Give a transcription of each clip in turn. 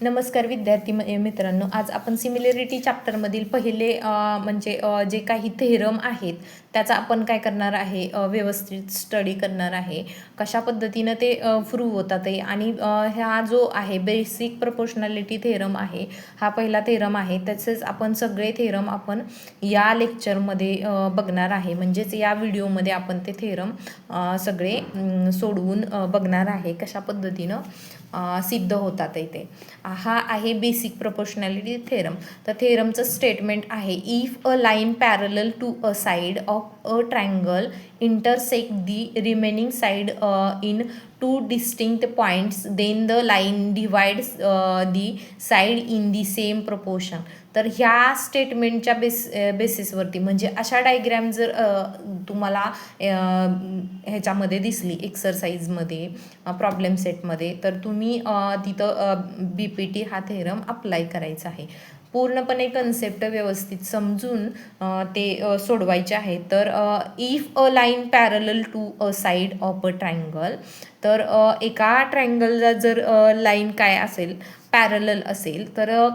नमस्कार विद्यार्थी मित्रांनो, आज आपण सिमिलॅरिटी चॅप्टरमधील पहिले जे काही थेरम आहेत त्याचा आपण काय करणार आहे, व्यवस्थित स्टडी करणार आहे. कशा पद्धतीनं ते प्रूव्ह होतात आहे आणि हा जो आहे बेसिक प्रपोर्शनॅलिटी थेरम आहे, हा पहिला थेरम आहे. तसेच आपण सगळे थेरम आपण या लेक्चरमध्ये बघणार आहे. म्हणजेच या व्हिडिओमध्ये आपण ते थेरम सगळे सोडवून बघणार आहे कशा पद्धतीनं सिद्ध होतात इथे. हा आहे बेसिक प्रपोर्शनॅलिटी थेरम. तर थेरमचं स्टेटमेंट आहे, if a line parallel to a side of a triangle intersect the remaining side in two distinct points, then the line divides the side in the same proportion. तर ह्या स्टेटमेंटच्या बेसिसवरती म्हणजे अशा diagram जर तुम्हाला ह्याच्यामध्ये दिसली एक्सरसाइजमध्ये, प्रॉब्लेम सेटमध्ये, तर तुम्ही तिथं BPT हा थेरम अप्लाय करायचा आहे. पूर्णपणे कन्सेप्ट व्यवस्थित समजून ते सोडवायचे आहे. तर if a line parallel to a side of a triangle, तर एका ट्रायंगलला जर लाईन काय असेल, पॅरलल असेल, तर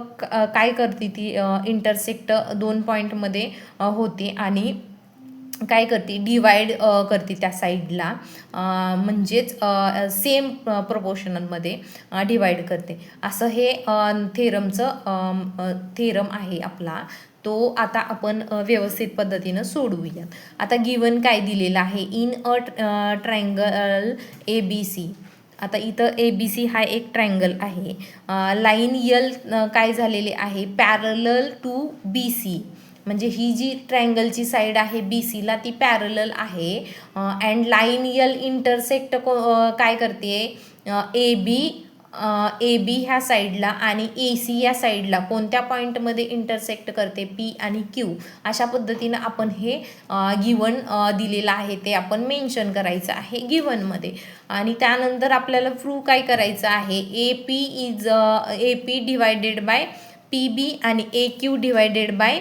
काय करते ती, इंटरसेक्ट दोन पॉईंटमध्ये होते आणि काय करते, डिवाइड करते त्या साईडला, म्हणजेच सेम प्रपोर्शनमध्ये डिवाइड करते. असं हे थेरम आहे आपला. तो आता आपण व्यवस्थित पद्धतीनं सोडवूया. आता गिवन काय दिलेलं आहे, इन अ ट्रायंगल ABC. आता इथं ABC हा एक ट्रायंगल आहे. लाईन यल काय झालेली आहे, पॅरलल टू BC. म्हणजे ही जी ट्रायंगलची साईड आहे BCला ती पॅरलल आहे. अँड लाईन यल इंटरसेक्ट काय करते, AB ह्या साईडला आणि AC या साईडला कोणत्या पॉईंटमध्ये इंटरसेक्ट करते, P आणि Q. अशा पद्धतीनं आपण हे गिवन दिलेलं आहे ते आपण मेन्शन करायचं आहे गिवनमध्ये. आणि त्यानंतर आपल्याला प्रूव्ह काय करायचं आहे, AP डिवायडेड बाय PB आणि AQ डिवायडेड बाय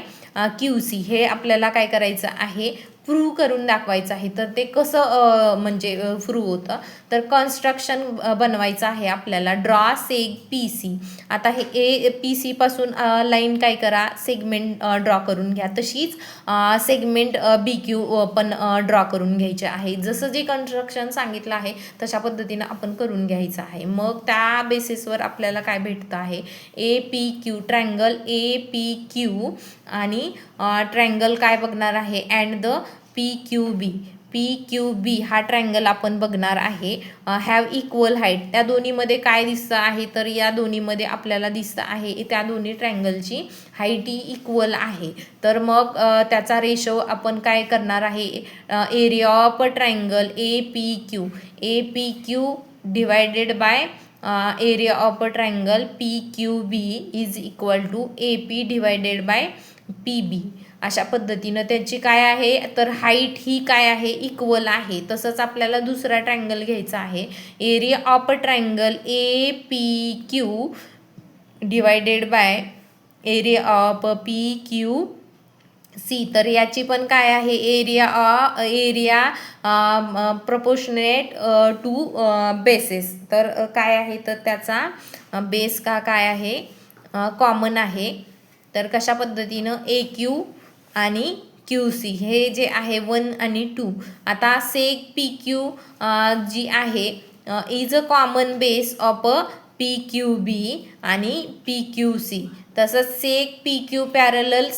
QC हे आपल्याला काय करायचं आहे, प्रूव्ह करून दाखवायचं आहे. तर ते कसं प्रूव्ह होतं, तर कन्स्ट्रक्शन बनवायचं आहे आपल्याला. Draw सेग PC. आता हे PC पासून लाईन काय करा, सेगमेंट ड्रॉ करून घ्या. तशीच सेगमेंट BQ पण ड्रॉ करून घ्यायचे आहे. जसं जे कन्स्ट्रक्शन सांगितलं आहे तशा पद्धतीनं आपण करून घ्यायचं आहे. मग त्या बेसिसवर आपल्याला काय भेटतं आहे, APQ ट्रायंगल APQ आणि ट्रायंगल काय बघणार आहे, अँड द PQB हा ट्रायंगल आपण बघणार आहे. Have equal height. त्या दोन्हीमध्ये काय दिसतं आहे, तर या दोन्हीमध्ये आपल्याला दिसतं आहे त्या दोन्ही ट्रायंगलची हाईट ही इक्वल आहे. तर मग त्याचा रेशो आपण काय करणार आहे, area of triangle APQ divided by area of triangle PQB is equal to AP divided by PB. अशा पद्धतीनं त्याची काय आहे, तर हाईट ही काय आहे, इक्वल आहे. तसंच आपल्याला दुसरा ट्रायंगल घ्यायचा आहे, area of triangle APQ divided by area of PQC. तर याची पण काय आहे, एरिया प्रपोर्शनेट टू बेसेस. तर काय आहे, तर त्याचा बेस काय आहे, कॉमन आहे. तर कशा पद्धतीनं AQ आणि QC हे जे आहे 1 आणि 2. आता सेग PQ जी आहे is a common base of PQB आणि PQC. तसंच seg PQ parallel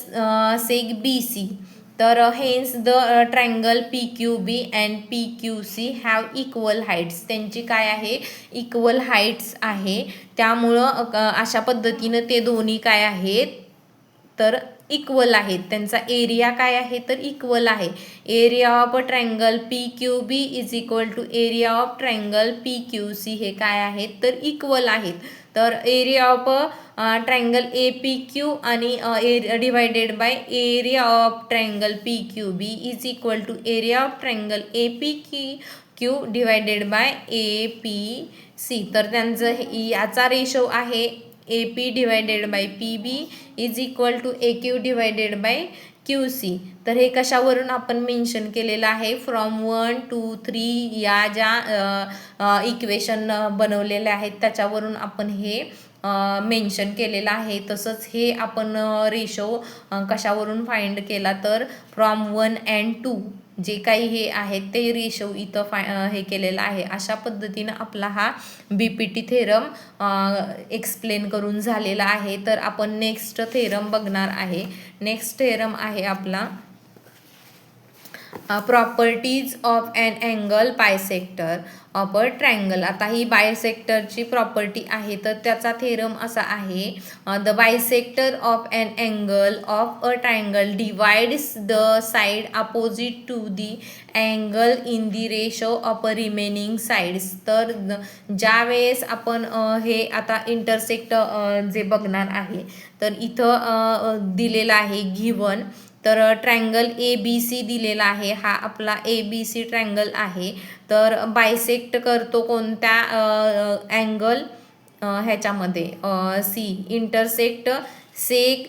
seg BC. तर hence the triangle PQB and PQC have equal heights. त्यांची काय आहे, इक्वल हाईट्स आहे. त्यामुळं अशा पद्धतीनं ते दोन्ही काय आहेत, तर इक्वल आहेत. त्यांचा एरिया काय आहे, तर इक्वल आहे. Area of triangle PQB is equal to area of triangle PQC हे काय आहेत, तर इक्वल आहेत. तर एरिया ऑफ ट्रायंगल APQ आणि divided by area of triangle PQB is equal to area of triangle APQ divided by APC. तर त्यांचं याचा रेशो आहे AP divided by PB is equal to AQ divided by Q C. तर हे कशावरून आपण mention केलेलं आहे, फ्रॉम 1 2 3 या ज्या इक्वेशन बनवलेल्या आहेत त्याच्यावरून आपण हे मेन्शन केलेलं आहे. तसंच हे आपण रेशो कशावरून फाइंड केला, तर फ्रॉम 1 and 2 जे काही हे आहेत ते रेशो इथं हे केलेलं आहे. अशा पद्धतीनं आपला हा BPT थेरम एक्सप्लेन करून झालेला आहे. तर आपण नेक्स्ट थेरम बघणार आहे. नेक्स्ट थेरम आहे आपला properties of an angle bisector of a triangle. आता ही बायसेक्टरची प्रॉपर्टी आहे, तर त्याचा थेरम असा आहे, the bisector of an angle of a triangle divides the side opposite to the angle in the ratio of a remaining sides. तर ज्या वेळेस आपण हे आता इंटरसेक्ट जे बघणार आहे, तर इथं दिलेलं आहे गिवन. तर ट्रायंगल ABC दिलेला आहे, हा आपला ABC ट्रायंगल आहे. तर बायसेक्ट करतो कोणत्या अँगल ह्याच्यामध्ये सी, इंटरसेक्ट सेक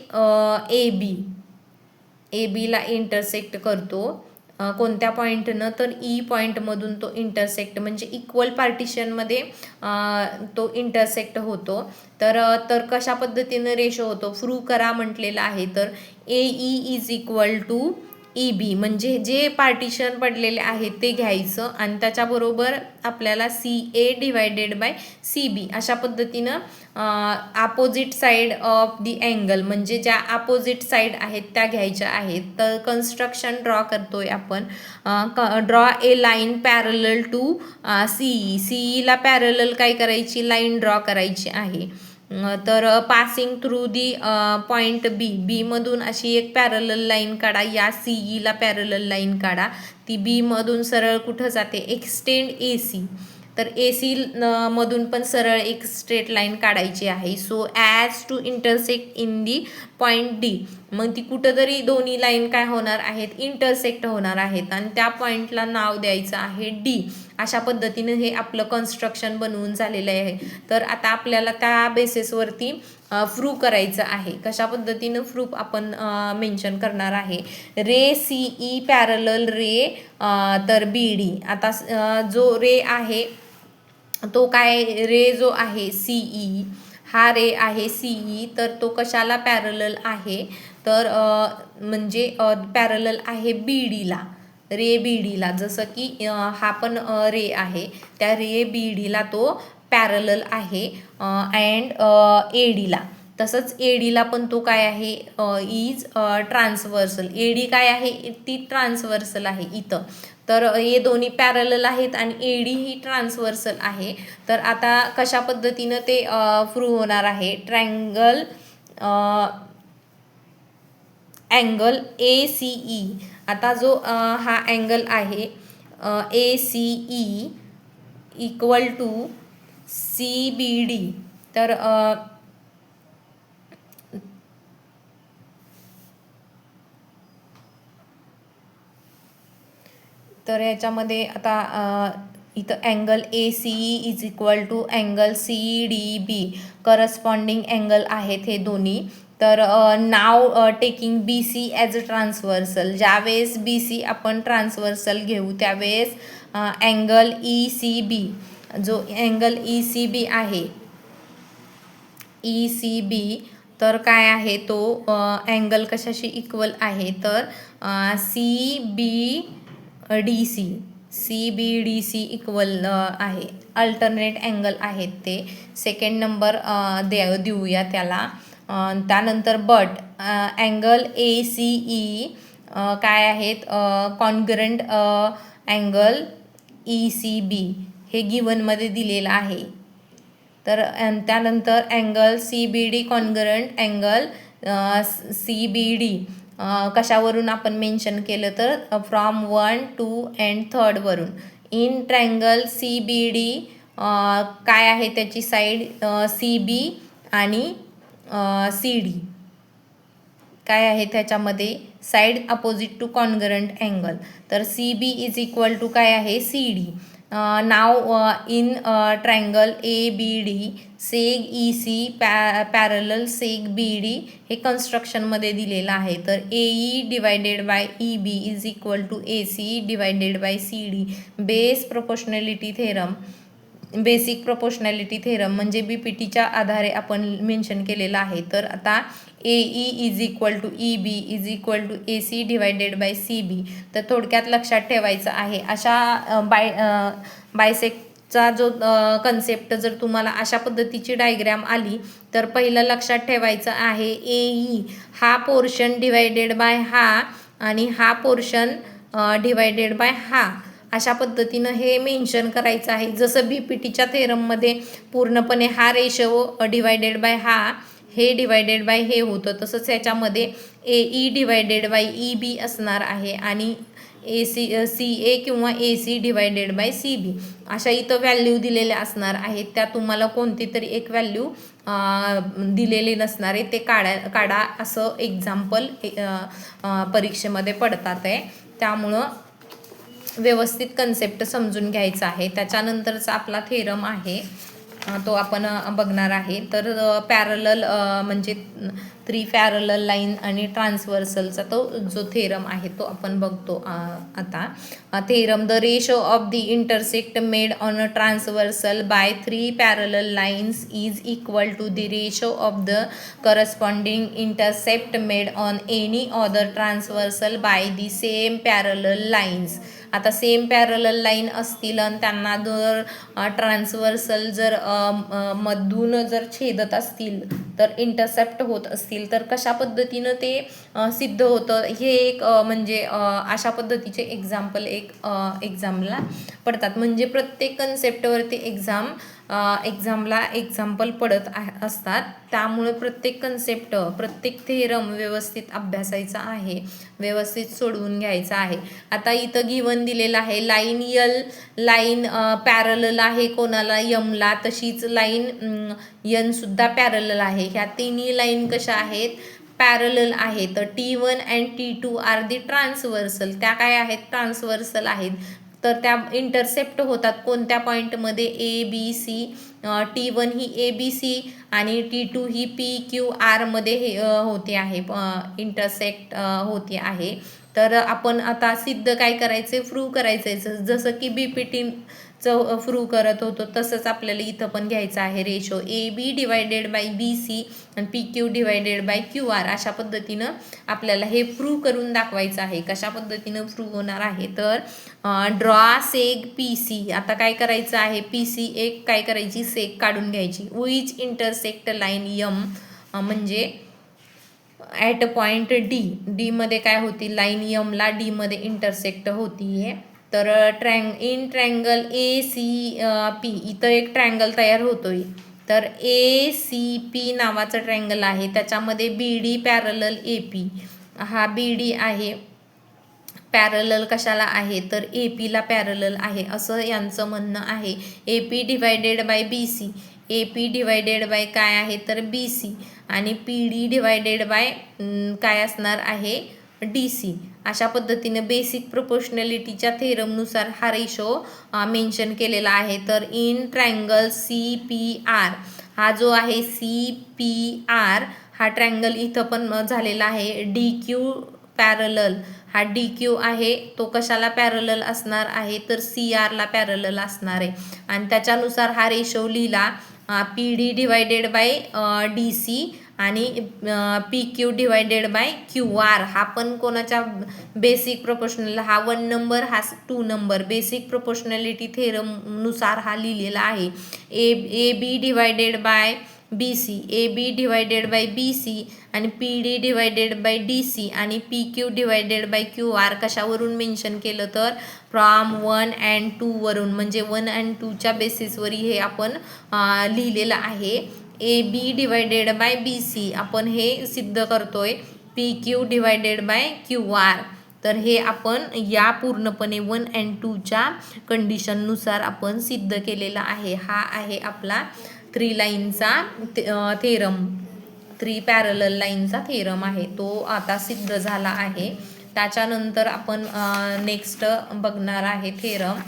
ABला इंटरसेक्ट करतो कोणत्या पॉईंटनं, तर ई पॉईंटमधून तो इंटरसेक्ट म्हणजे इक्वल पार्टिशनमध्ये तो इंटरसेक्ट होतो. तर कशा पद्धतीनं रेशो होतो प्रूव्ह करा म्हटलेलं आहे. तर AE is equal to EB म्हणजे जे पार्टिशन पडलेले आहेत ते घ्यायचं आणि त्याच्याबरोबर आपल्याला CA डिवायडेड बाय CB अशा पद्धतीनं opposite side of the angle म्हणजे ज्या अपोजिट साईड आहेत त्या घ्यायच्या आहेत. तर कन्स्ट्रक्शन ड्रॉ करतोय आपण. Draw a line parallel to CE. CEला पॅरलल काय करायची, लाईन ड्रॉ करायची आहे. तर passing through the point B मधून अशी एक पॅरलल लाईन काढा. या CEला पॅरलल लाईन काढा. ती B मधून सरळ कुठं जाते, एक्सटेंड AC. तर AC मधून पण सरळ एक स्ट्रेट लाईन काढायची आहे. So as to intersect in the point D. मग ती कुठंतरी दोन्ही लाईन काय होणार आहेत, इंटरसेक्ट होणार आहेत आणि त्या पॉईंटला नाव द्यायचं आहे D. अशा पद्धतीने हे आपलं कन्स्ट्रक्शन बनवून झालेलं आहे. तर आता आपल्याला त्या बेसिसवरती प्रूव्ह करायचं आहे. कशा पद्धतीनं प्रूफ आपण मेन्शन करणार आहे, रे CE पॅरलल रे तर BD. आता जो रे आहे तो काय, रे जो आहे CE, हा रे आहे CE, तर तो कशाला पॅरलल आहे, तर म्हणजे पॅरलल आहे BDला, रे BDला. जसं की हा पण रे आहे, त्या रे BDला तो पॅरलल आहे अँड ADला. तसंच ADला पण तो काय आहे, इज ट्रान्सवर्सल. AD काय आहे, ती ट्रान्सवर्सल आहे इथं. तर हे दोन्ही पॅरलल आहेत आणि AD ही ट्रान्सवर्सल आहे. तर आता कशा पद्धतीनं ते प्रूव्ह होणार आहे, ट्रायंगल अँगल ACE. आता जो हा अँगल आहे ACE इक्वल टू CBD. तर याच्यामध्ये आता इथं angle ACE is equal to angle CDB corresponding angle आहेत हे दोन्ही. तर now taking BC as a transversal. ज्यावेळेस BC आपण ट्रान्सवर्सल घेऊ त्यावेळेस अँगल ECB, जो अँगल ECB आहे, ECB तर काय आहे, तो अँगल कशाशी इक्वल आहे, तर CBDC इक्वल आहे. अल्टरनेट अँगल आहेत ते. सेकंड नंबर देऊया त्याला. त्यानंतर बट अँगल ACE काय आहेत, कॉन्ग्रंट अँगल ECB हे गिवनमध्ये दिलेलं आहे. तर त्यानंतर angle CBD congruent angle CBD कशावरून आपण मेन्शन केलं, तर फ्रॉम 1 2 and 3 वरून. इन ट्रायंगल CBD काय आहे, त्याची साईड CB आणि CD काय आहे, त्याच्यामध्ये side opposite to congruent angle. तर CB इज इक्वल टू काय आहे, CD. नाव in triangle ABD seg EC parallel seg BD हे कन्स्ट्रक्शनमध्ये दिलेलं आहे. तर AE divided by EB is equal to AC divided by CD. Base proportionality theorem, basic proportionality theorem म्हणजे BPTच्या आधारे आपण मेन्शन केलेलं आहे. तर आता AE is equal to EB is equal to AC divided by CB. तर थोडक्यात लक्षात ठेवायचं आहे अशा बायसेक्टचा जो कन्सेप्ट जर तुम्हाला अशा पद्धतीची डायग्रॅम आली तर पहिलं लक्षात ठेवायचं आहे AE हा पोर्शन डिवायडेड बाय हा आणि हा पोर्शन डिवायडेड बाय हा अशा पद्धतीनं हे मेन्शन करायचं आहे. जसं BPTच्या थेरममध्ये पूर्णपणे हा रेशो डिवायडेड बाय हा हे डिवायडेड बाय हे होतं, तसंच याच्यामध्ये AE डिवायडेड बाय EB असणार आहे आणि CA किंवा AC डिवायडेड बाय CB अशा इथं व्हॅल्यू दिलेल्या असणार आहेत. त्या तुम्हाला कोणती तरी एक व्हॅल्यू दिलेली नसणार आहे, ते काढा असं एक्झाम्पल परीक्षेमध्ये पडतात आहे. त्यामुळं व्यवस्थित कन्सेप्ट समजून घ्यायचा आहे. त्याच्यानंतरचा आपला थेरम आहे तो आपण बघणार आहे. तर पॅरलल म्हणजे 3 पॅरलल लाईन आणि ट्रान्सवर्सलचा तो जो थेरम आहे तो आपण बघतो आता. Theorem the ratio of the intersect made on a transversal by 3 parallel lines is equal to the ratio of the corresponding intercept made on any other transversal by the same parallel lines. आता same parallel line असतील आणि त्यांना जर transversal जर मधून जर छेदत असतील तर इंटरसेप्ट होत असतील तर कशा पद्धतीनं ते सिद्ध होतं हे एक म्हणजे अशा पद्धतीचे एक्झाम्पल एक्झामला पडतात. म्हणजे प्रत्येक कन्सेप्टवरती एक्झामला एक्झाम्पल पडत असतात. त्यामुळे प्रत्येक कन्सेप्ट प्रत्येक थेरम व्यवस्थित अभ्यासायचा आहे, व्यवस्थित सोडवून घ्यायचा आहे. आता इथं गिवन दिलेलं आहे लाईन पॅरलल आहे कोणाला यमला, तशीच लाईन यन सुद्धा पॅरलल आहे. ह्या तिन्ही लाईन कशा आहेत पॅरलल आहे. तर T1 and T2 are the transversal, त्या काय आहेत ट्रान्सवर्सल आहेत. तर त्या इंटरसेप्ट होतात कोणत्या पॉईंटमध्ये ABC. T1 ही ABC आणि T2 ही PQR मध्ये हे होते आहे इंटरसेक्ट होते आहे. तर आपण आता सिद्ध काय करायचे प्रूव्ह करायचं. जसं की BPTचं प्रूव्ह करत होतो तसंच आपल्याला इथं पण घ्यायचं आहे. Ratio AB divided by BC आणि PQ डिवायडेड बाय QR अशा पद्धतीनं आपल्याला हे प्रूव्ह करून दाखवायचं आहे. कशा पद्धतीनं प्रूव्ह होणार आहे तर ड्रॉ सेग PC. आता काय करायचं आहे PC एक काय करायची सेग काढून घ्यायची. विच इंटरसेक्ट लाईन यम म्हणजे ॲट पॉईंट D मध्ये काय होती लाईन यमला D मध्ये इंटरसेक्ट होती. तर इन ट्रँगल ACP इथं एक ट्रँगल तयार होतोय. तर ACP नावाचं ट्रँगल आहे, त्याच्यामध्ये BD पॅरलल AP. हा BD आहे पॅरलल कशाला आहे तर AP ला पॅरलल आहे असं यांचं म्हणणं आहे. AP divided bye BC, AP divided bye काय आहे तर BC आणि PD डिवायडेड बाय काय असणार आहे DC. अशा पद्धतीने बेसिक प्रोपोर्शनॅलिटीच्या थेरमनुसार हा रेशो मेन्शन केलेला आहे. तर इन ट्रँगल CPR हा जो आहे CPR हा ट्रँगल इथं पण झालेला आहे. DQ पॅरलल हा DQ आहे तो कशाला पॅरलल असणार आहे तर CR ला पॅरलल असणार आहे. आणि त्याच्यानुसार हा रेशो लिहिला PD डिवायडेड बाय DC आणि PQ डिवायडेड बाय QR. हा पण कोणाच्या बेसिक प्रोपोर्शनल, हा 1 नंबर हा 2 नंबर बेसिक प्रोपोर्शनॅलिटी थेरमनुसार हा लिहिलेला आहे. AB divided by BC, AB divided by BC आणि PD डिवायडेड बाय DC आणि PQ डिवायडेड बाय QR कशावरून मेन्शन केलं तर फ्रॉम 1 अँड 2 वरून, म्हणजे 1 अँड 2च्या बेसिसवर हे आपण लिहिलेलं आहे. AB डिवायडेड बाय BC आपण हे सिद्ध करतोय PQ डिवायडेड बाय QR. तर हे आपण या पूर्णपणे 1 अँड 2च्या कंडिशननुसार आपण सिद्ध केलेला आहे. हा आहे आपला 3 लाईनचा थेरम, 3 पॅरलल लाईनचा थेरम आहे तो आता सिद्ध झाला आहे. त्याच्यानंतर आपण नेक्स्ट बघणार आहे थेरम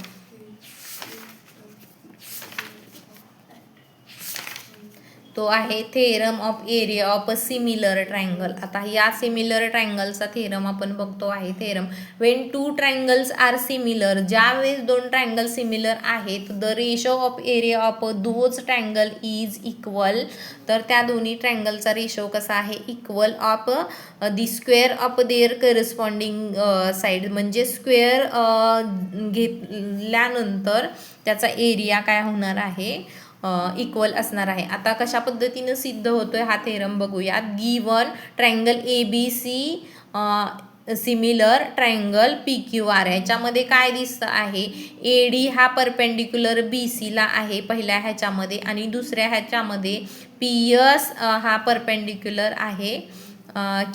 तो आहे theorem of area of a similar triangle. आता या सिमिलर ट्रायंगलचा थेरम आपण बघतो आहे. Theorem when two triangles are similar, ज्यावेळेस दोन ट्रायंगल सिमिलर आहेत, the ratio of area of those triangle is equal. तर त्या दोन्ही ट्रायंगलचा रेशो कसा आहे, equal of the square of their corresponding side, म्हणजे स्क्वेअर घेतल्यानंतर त्याचा एरिया काय होणार आहे, इक्वल असणार आहे. आता कशा पद्धतीनं सिद्ध होतोय हा थेरम बघूयात. Given triangle ABC similar triangle PQR, याच्यामध्ये काय दिसतं आहे, AD हा परपेंडिक्युलर BCला आहे पहिल्या ह्याच्यामध्ये, आणि दुसऱ्या ह्याच्यामध्ये PS हा परपेंडिक्युलर आहे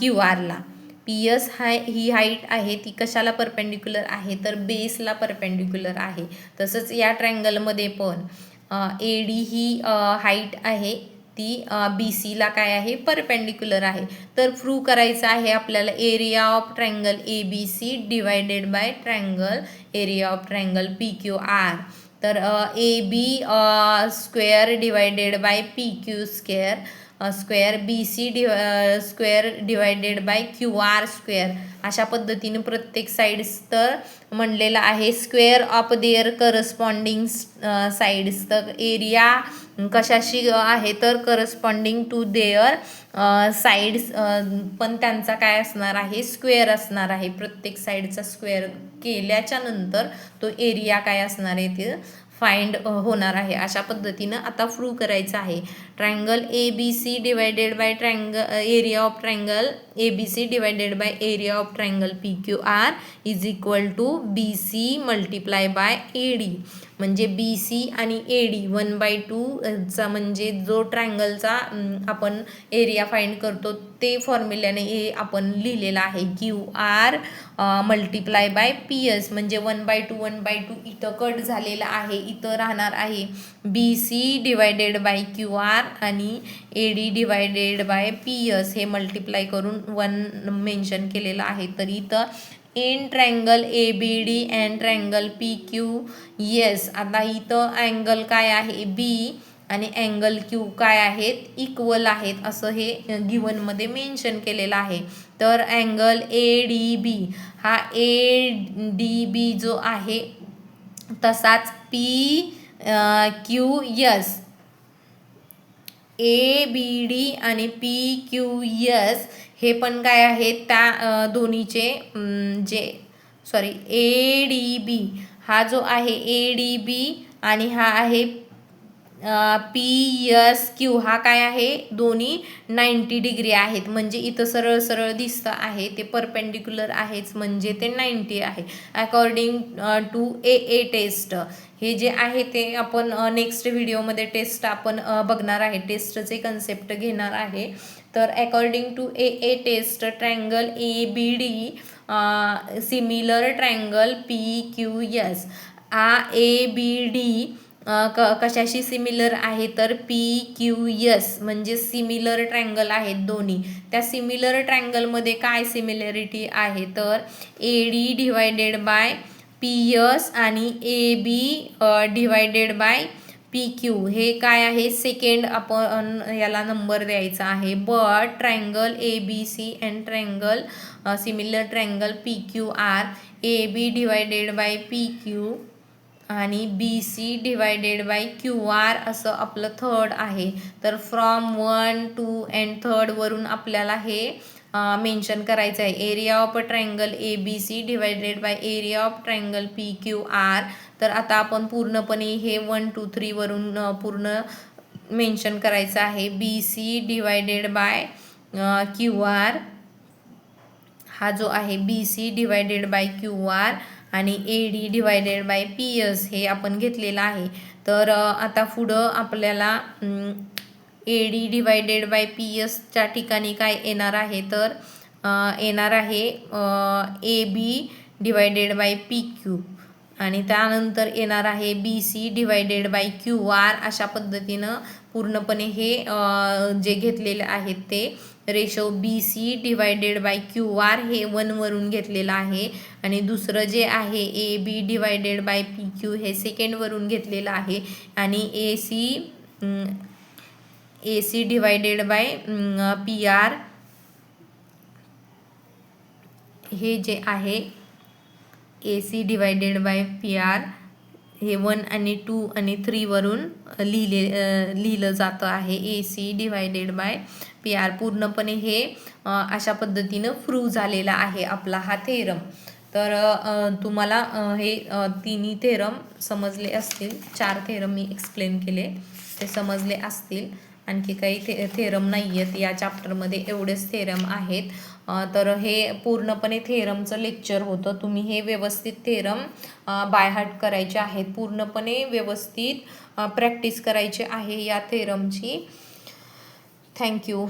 QR ला. PS ही हाईट आहे ती कशाला परपेंडिक्युलर आहे, तर बेसला परपेंडिक्युलर आहे. तसंच या ट्रायंगलमध्ये पण AD ही हाईट आहे ती BCला काय आहे, परपेंडिक्युलर आहे. तर प्रूव्ह करायचं आहे आपल्याला area of triangle ABC divided by triangle area of triangle PQR. तर AB square divided by PQ square square, BC square divided by QR square. अशा पद्धतीने प्रत्येक साईड्स तर म्हणलेलं आहे. Square of their corresponding sides, तर एरिया कशाशी आहे, तर करस्पॉन्डिंग टू देअर साईड्स, पण त्यांचा काय असणार आहे, स्क्वेअर असणार आहे. प्रत्येक साईडचा स्क्वेअर केल्याच्या नंतर तो एरिया काय असणार आहे ते फाइंड होणार आहे. अशा पद्धतीनं आता प्रूव्ह करायचं आहे. Triangle ABC divided by triangle area of triangle ABC divided by area of triangle PQR is equal to BC multiply by AD. म्हणजे BC आणि AD 1/2 चा, म्हणजे जो ट्रायंगलचा आपण एरिया फाइंड करतो ते फॉर्म्युल्याने हे आपण लिहिलेलं आहे. QR मल्टिप्लाय बाय PS, म्हणजे 1/2 इथं कट झालेला आहे, इथं राहणार आहे BC डिवायडेड बाय QR आणि AD डिवायडेड बाय PS, हे मल्टिप्लाय करून 1 मेन्शन केलेलं आहे. तर इथं in triangle ABD and triangle PQS, आता इथं अँगल काय आहे B आणि अँगल Q काय आहेत, इक्वल आहेत असं हे गिवनमध्ये मेन्शन केलेलं आहे. तर अँगल ADB हा ADB जो आहे तसाच PQS, ABD आणि PQS हे पण काय आहेत, त्या दोन्हीचे ADB हा जो आहे ADB आणि हा आहे PSQ हा काय आहे, दोन्ही 90 डिग्री आहेत. म्हणजे इथं सरळ सरळ दिसतं आहे ते परपेंडिक्युलर आहेच, म्हणजे ते 90 आहे. अकॉर्डिंग टू AA टेस्ट, हे जे आहे ते आपण नेक्स्ट व्हिडिओमध्ये टेस्ट आपण बघणार आहे, टेस्टचे कन्सेप्ट घेणार आहे. तर according to AA test triangle ABD similar triangle PQS, ABD कशाशी सिमिलर आहे, तर PQS, म्हणजे सिमिलर ट्रायंगल आहेत दोन्ही. त्या सिमिलर ट्रायंगलमध्ये काय सिमिलरिटी आहे, तर AD डिवायडेड बाय PS आणि AB डिवायडेड बाय PQ हे काय आहे, सेकंड आपण याला नंबर द्यायचा आहे. But triangle ABC and triangle similar triangle PQR AB divided by PQ आणि BC डिवायडेड बाय QR असं आपलं थर्ड आहे. तर फ्रॉम 1, 2 अँड थर्ड वरून आपल्याला हे मेन्शन करायचं आहे. Area of a triangle ABC divided by area of triangle PQR. तर आता आपण पूर्णपणे हे 1, 2, 3 वरून पूर्ण मेन्शन करायचं आहे. BC डिवायडेड बाय QR हा जो आहे BC डिवायडेड बाय QR आणि AD डिवायडेड बाय PS हे आपण घेतलेलं आहे. तर आता पुढं आपल्याला AD डिवायडेड बाय PSच्या ठिकाणी काय येणार आहे, तर येणार आहे AB डिवायडेड बाय PQ आणि त्यानंतर येणार आहे BC डिवायडेड बाय QR. अशा पद्धतीनं पूर्णपणे हे जे घेतलेले आहेत ते ratio BC divided by QR हे 1 वरून घेतलेलं आहे आणि दुसरं जे आहे AB डिवायडेड बाय PQ हे सेकंड वरून घेतलेलं आहे आणि AC डिवायडेड बाय PR हे जे आहे AC डिवायडेड बाय PR हे 1 आणि 2 आणि 3 वरून लिहिलं जातं आहे. AC डिवायडेड बाय PR पूर्णपणे हे अशा पद्धतीनं प्रूव्ह झालेला आहे आपला हा थेरम. तर तुम्हाला हे तिन्ही थेरम समजले असतील. 4 थेरम मी एक्सप्लेन केले, ते समजले असतील. आणखी काही थेरम नाही आहेत या चॅप्टरमध्ये, एवढेच थेरम आहेत. तर हे पूर्णपणे थेरमचं लेक्चर होतं. तुम्ही हे व्यवस्थित थेरम बाय हार्ट करायचे आहेत, पूर्णपणे व्यवस्थित प्रॅक्टिस करायची आहे या थेरमची. थँक्यू.